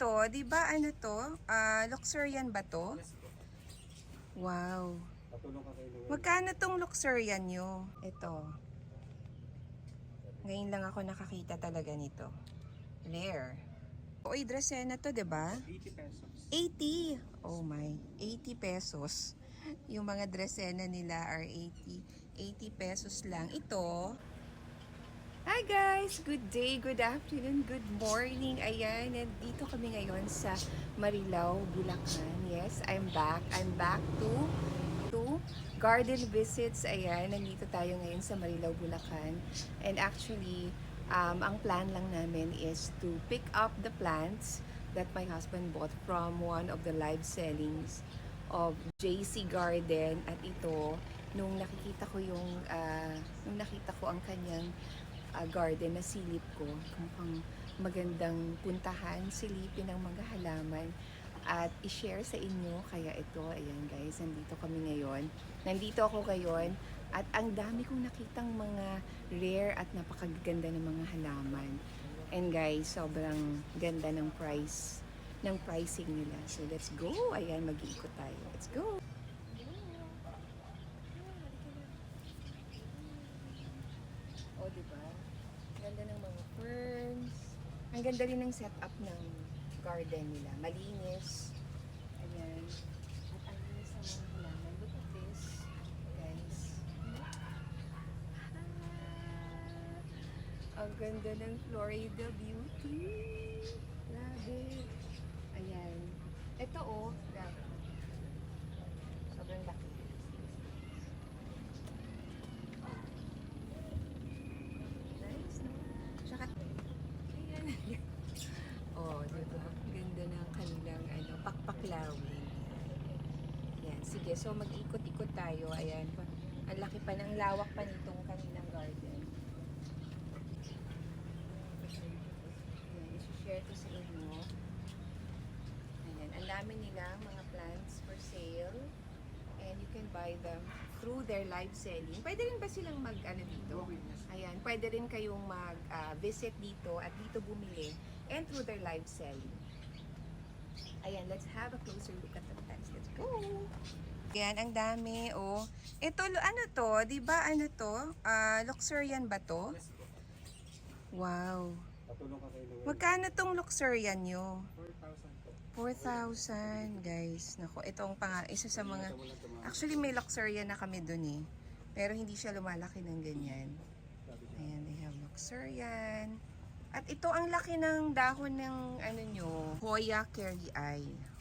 to? Di ba ano to? Luxurian ba to? Wow. Magkano tong Luxurian nyo? Ito. Ngayon lang ako nakakita talaga nito. Rare. Oy, Dracaena to, di ba? 80 pesos. 80! Oh my, 80 pesos. Yung mga Dracaena nila are 80. 80 pesos lang. Ito. Hi guys! Good day, good afternoon, good morning. Ayan, nandito kami ngayon sa Marilao, Bulacan. Yes, I'm back. I'm back to garden visits. Ayan, nandito tayo ngayon sa Marilao, Bulacan. And actually, ang plan lang namin is to pick up the plants that my husband bought from one of the live sellings of JC Garden. At ito, nung nakita ko ang kanyang garden na silip ko, mukhang magandang puntahan, silipin ang mga halaman at i-share sa inyo. Kaya ito, ayan guys, nandito kami ngayon. Nandito ako ngayon at ang dami kong nakitang mga rare at napakaganda ng mga halaman. And guys, sobrang ganda ng pricing nila. So let's go. Ayan, mag-iikot tayo. Let's go. O, diba? Ganda ng mga ferns. Ang ganda rin ng setup ng garden nila. Malinis. Ayan. At ang linis ng mga halaman. Look at this, guys. Ang ganda ng Florida Beauty. Grabe. Ayan. Ito grabe. Sobrang laki. Nice, no? Tsaka, ayan. Diba? Ganda ng kanilang pakpaklawin. Ayan, sige. So, mag-ikot-ikot tayo. Ayan. Ang laki pa ng lawak pa nitong kanilang garden. Ayan, isi-share ko sa inyo. Ayan, ang dami nila mga plants for sale. And you can buy them through their live selling. Pwede rin ba silang dito? Ayan, pwede rin kayong visit dito at dito bumili and through their live selling. Ayan, let's have a closer look at the plants. Let's go! Ayan, ang dami, oh. Ito, ano to? Di ba ano to? Luxurian ba to? Wow. Magkano tong Luxurian nyo? 4,000 guys. Nako, itong isa sa mga, actually may Luxurian na kami dun eh. Pero hindi siya lumalaki ng ganyan. Ayan, they have Luxurian. At ito ang laki ng dahon ng Hoya Carryi.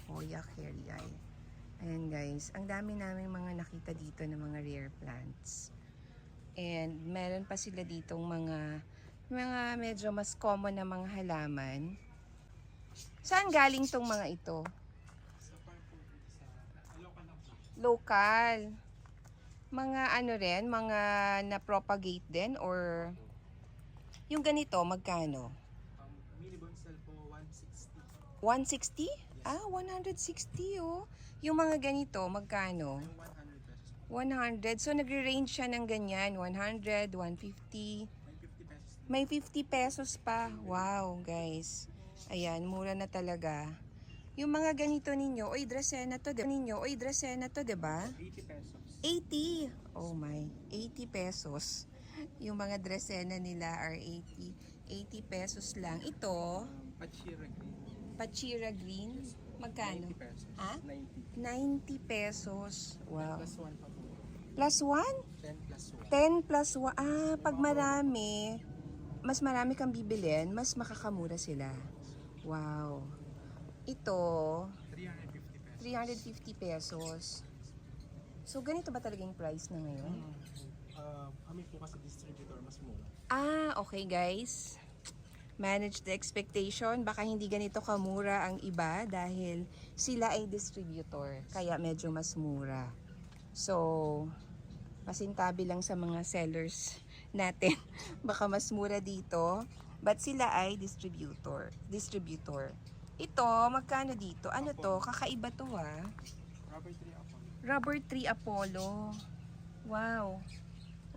Hoya Carryi. Ayan guys, ang dami namin mga nakita dito ng mga rare plants. And meron pa sila ditong mga medyo mas common na mga halaman. Saan galing tong mga ito? Local. Mga rin, mga na-propagate din or yung ganito, magkano? Mini bonsai po 160. 160? Yes. 160 oh. Yung mga ganito, magkano? 100 pesos. 100. So nagre-range siya ng ganyan, 100, 150. May 50 pesos. May 50 pesos pa. Wow, guys. Ayan, mura na talaga. Yung mga ganito ninyo, Dracaena to, di ba? 80 pesos. 80. Oh my, 80 pesos. Yung mga Dracaena nila are 80. 80 pesos lang. Ito, Pachira green. Pachira green. Magkano? 90 pesos. 90. 90 pesos. Wow. Plus 1 pa po. Plus 1? 10 plus 1. 10 plus 1. Pag marami, mas marami kang bibilin, mas makakamura sila. Wow. Ito, 350 pesos. 350 pesos. So, ganito ba talagang price na ngayon? Kami po kasi distributor, mas mura. Okay guys. Manage the expectation. Baka hindi ganito kamura ang iba dahil sila ay distributor. Kaya medyo mas mura. So, pasintabi lang sa mga sellers natin. Baka mas mura dito. But sila ay distributor. Ito, magkano dito? Ano to? Kakaiba to ah. Rubber tree apple. Rubber tree Apollo. Wow.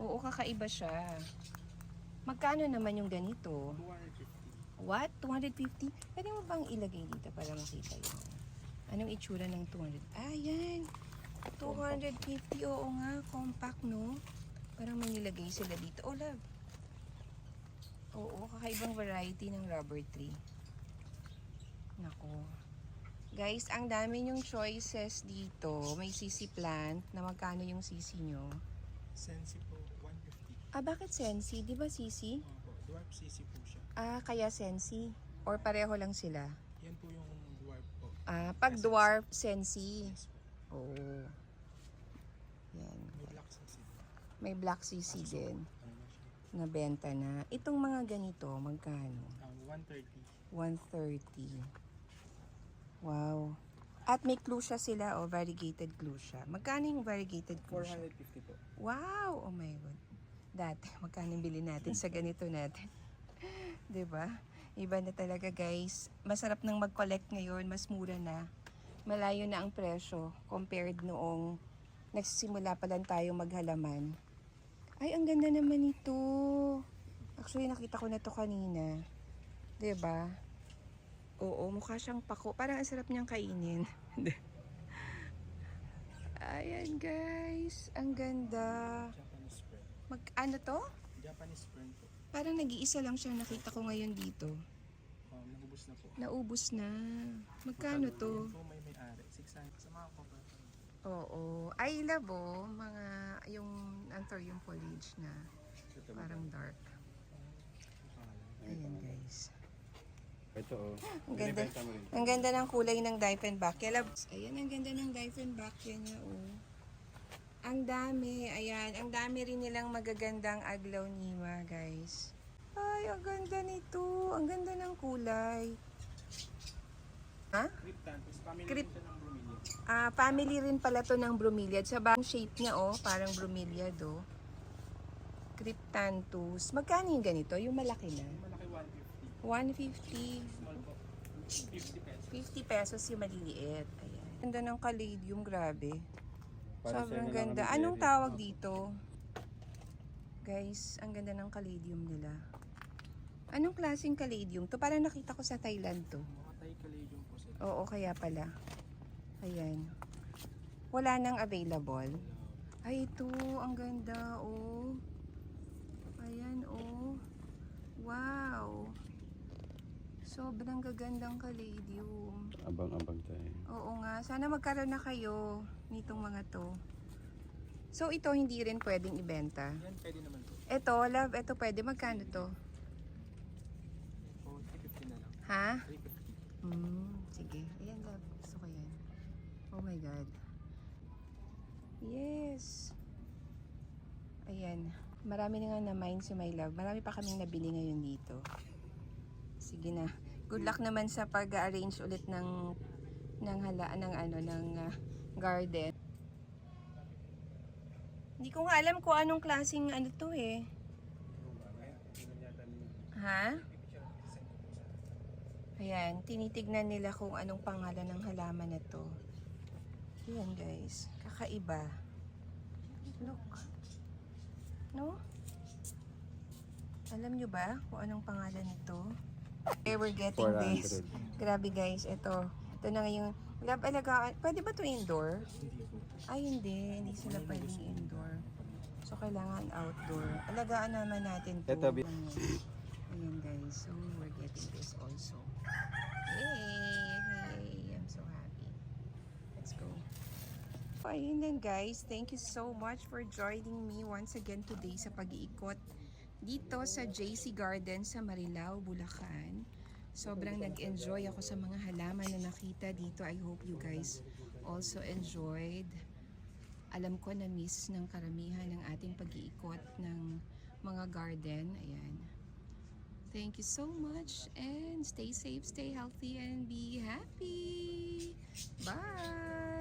Oo, kakaiba siya. Magkano naman yung ganito? 250. What? 250? Pwede mo bang ilagay dito para makita yun? Anong itsura ng 200? Ah, yan. 250. Oo nga. Compact, no? Parang may nilagay sila dito. Oh, love. Oo, kakaibang variety ng rubber tree. Nako. Guys, ang dami yung choices dito. May sisi plant. Na magkano yung sisi nyo? Sensi po, 150. Ah, bakit sensi? Di ba sisi? Opo, dwarf CC po siya. Ah, kaya sensi? Or pareho lang sila? Yan po yung dwarf po. Ah, pag dwarf, sensi. Yes po. Oo. Yan. May black CC. May black sisi din. Ano na siya? Nabenta na. Itong mga ganito, magkano? 130. 130. Wow. At may clusia sila, o variegated clusia. Magkano yung variegated clusia? 450 po. Wow! Oh my God. Dati, magkano yung bili natin sa ganito natin? 'Di ba? Iba na talaga, guys. Masarap nang mag-collect ngayon. Mas mura na. Malayo na ang presyo compared noong nagsisimula pa lang tayo maghalaman. Ay, ang ganda naman ito. Actually, nakita ko na to kanina. 'Di ba? Oo, mukha siyang pako. Parang ang sarap niyang kainin. Ayan, guys. Ang ganda. Japanese friend. Ano to? Japanese friend po. Parang nag-iisa lang siya. Nakita ko ngayon dito. Nagubos na po. Naubos na. Magkano to? Yan po may may-ari. 600 sa mga kapatid. Oo. Ay, labo. Mga, yung, yung foliage na parang dark. Ayan, guys. Ito oh. Ang ganda. Binibenta mo rin. Ang ganda ng kulay ng Diefenbach. Ayan, ang ganda ng Diefenbach niya, oh. Ang dami. Ayan, ang dami rin nilang magagandang aglaonema, guys. Ay, ang ganda nito. Ang ganda ng kulay. Ha? Cryptan. Tapos family Crypt- siya ng Bromeliad. Ah, family rin pala to ng bromeliad. Sa bagong shape niya, oh. Parang bromeliad, oh. Cryptanthus. Magkano yung ganito? Yung malaki na? Malaki 150. 150. Small po. 50 pesos. 50 pesos yung maliliit. Ayan. Ganda ng caladium, grabe. Para Sobrang sa'yo na lang ganda. kami Anong pwede. tawag dito? Guys, ang ganda ng caladium nila. Anong klaseng caladium to? Parang nakita ko sa Thailand to. Mga Thai Caladium po sila. Oo, kaya pala. Ayan. Wala nang available. Ay, ito. Ang ganda, oh. Ayan, oh. Wow. Sobrang gagandang caladium. Abang-abang tayo. Oo nga. Sana magkaroon na kayo nitong mga to. So, ito hindi rin pwedeng ibenta. Yan pwede naman po. Ito, love, ito pwede. Magkano to? O, 350 na lang. Ha? 350. Sige. Ayan, love. Gusto ko yan. Oh my God. Yes. Ayan. Marami na nga na-mine si my love. Marami pa kaming nabili ngayon dito. Sige na. Good luck naman sa pag-arrange ulit ng garden. Hindi ko nga alam kung anong klaseng ano to eh. Ha? Ayan, tinitignan nila kung anong pangalan ng halaman na to. Ayan guys, kakaiba. Look. No? Alam nyo ba kung anong pangalan nito? Okay, we're getting this. 400. Grabe guys, ito. Ito na ngayon. Love, alagaan. Pwede ba ito indoor? Hindi po. Ay, hindi. Hindi sila pwedeng indoor. So, kailangan outdoor. Alagaan naman natin to. Ito, Ayan guys. So, we're getting this also. Hey! I'm so happy. Let's go. Ayun lang guys. Thank you so much for joining me once again today sa pag-iikot dito sa JC Garden sa Marilao, Bulacan. Sobrang nag-enjoy ako sa mga halaman na nakita dito. I hope you guys also enjoyed. Alam ko na miss ng karamihan ng ating pag-iikot ng mga garden. Ayan. Thank you so much and stay safe, stay healthy, and be happy. Bye!